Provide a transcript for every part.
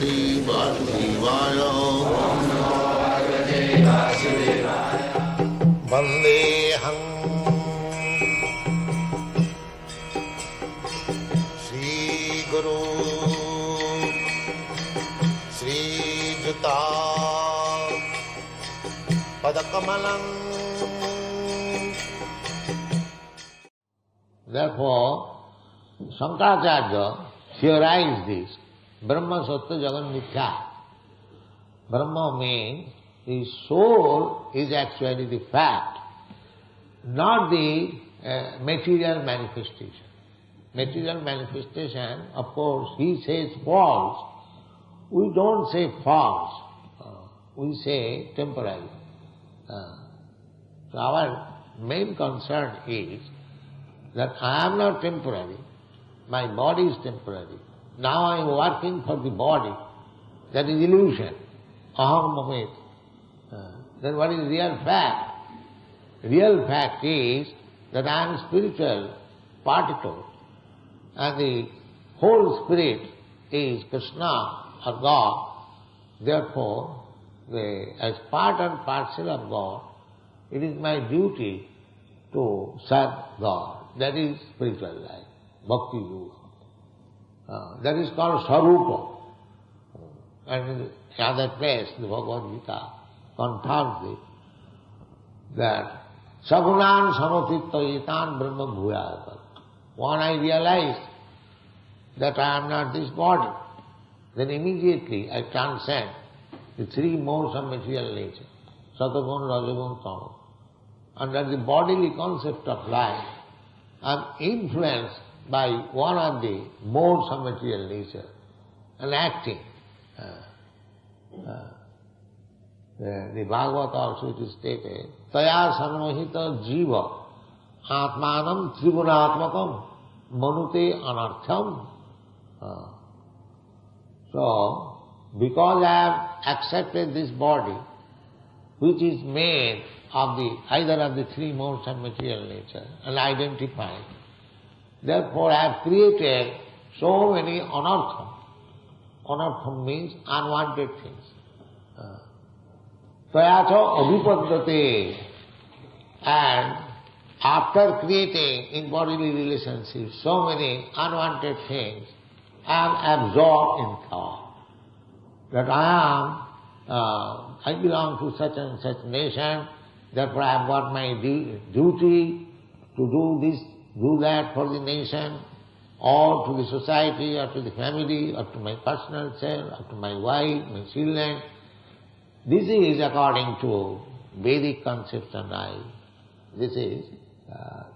Bhagavate Vasudevaya. Vandeham Sri Guru Sri Juta Padakamalam. Therefore, Shankaracharya theorized this. Brahma Sattva Jagan Mithya. Brahma means the soul is actually the fact, not the material manifestation. Material manifestation, of course, he says false. We don't say false. We say temporary. So our main concern is that I am not temporary. My body is temporary. Now I am working for the body. That is illusion. Aham mamet. Then what is real fact? Real fact is that I am spiritual particle and the whole spirit is Krishna or God. Therefore, as part and parcel of God, it is my duty to serve God. That is spiritual life, bhakti yoga. That is called sarupa. And in another place, the Bhagavad-gita confirms it, that sagunan samatittayitan brahma bhuyāyata. When I realized that I am not this body, then immediately I transcend the three modes of material nature, satagun, rajagun, tamas. Under the bodily concept of life, I am influenced by one of the modes of material nature and acting. The Bhagavad also it is stated, Taya sanmohita jiva atmanam tribunatmakam manute anartham. So, because I have accepted this body, which is made of either of the three modes of material nature and identified, therefore I have created so many anartham. Anartham means unwanted things. Tvayacha abhipaddate. And after creating in bodily relationships so many unwanted things, I am absorbed in thought. That I belong to such and such nation, therefore I have got my duty to do this, do that for the nation, or to the society, or to the family, or to my personal self, or to my wife, my children. This is according to Vedic concepts and life. This is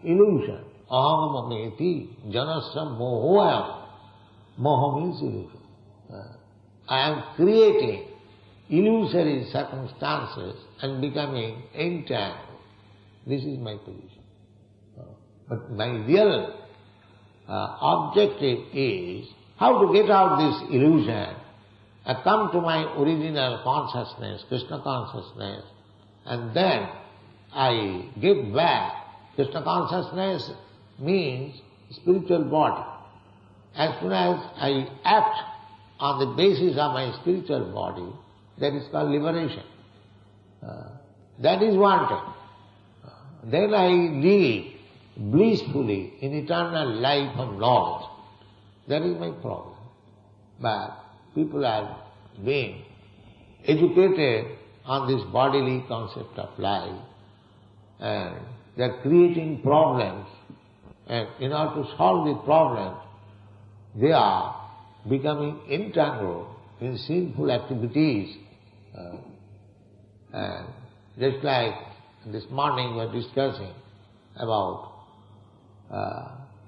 illusion. Aham mameti janasya mohoyam. Moha means illusion. I am creating illusory circumstances and becoming entangled. This is my position. But my real objective is how to get out this illusion and come to my original consciousness, Krishna consciousness, and then I give back. Krishna consciousness means spiritual body. As soon as I act on the basis of my spiritual body, that is called liberation. That is wanted. Then I live blissfully in eternal life of knowledge. That is my problem. But people are being educated on this bodily concept of life, and they are creating problems, and in order to solve the problems, they are becoming entangled in sinful activities. And just like this morning we were discussing about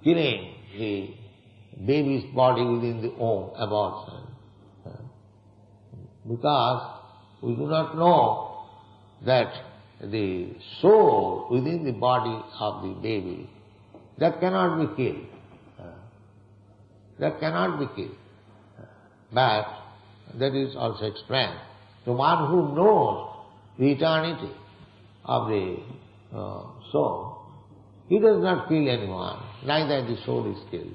killing the baby's body within the womb, abortion. Because we do not know that the soul within the body of the baby, that cannot be killed. That cannot be killed. But that is also explained. The one who knows the eternity of the soul, he does not kill anyone, neither the soul is killed.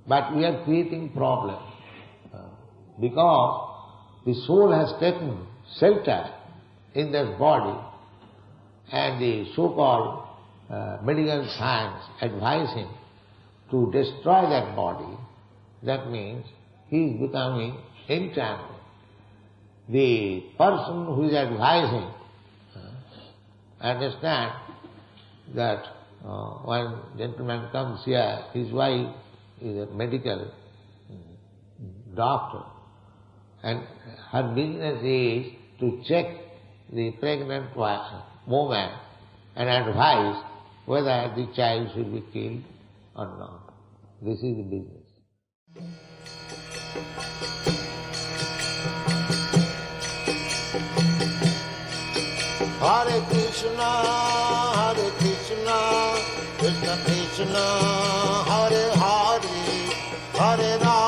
But we are creating problems. because the soul has taken shelter in that body and the so-called medical science advise him to destroy that body, that means he is becoming entangled. The person who is advising understand that one gentleman comes here, his wife is a medical doctor, and her business is to check the pregnant woman and advise whether the child should be killed or not. This is the business. Hare Krishna, Krishna Krishna, Hare Hare, Hare Rama.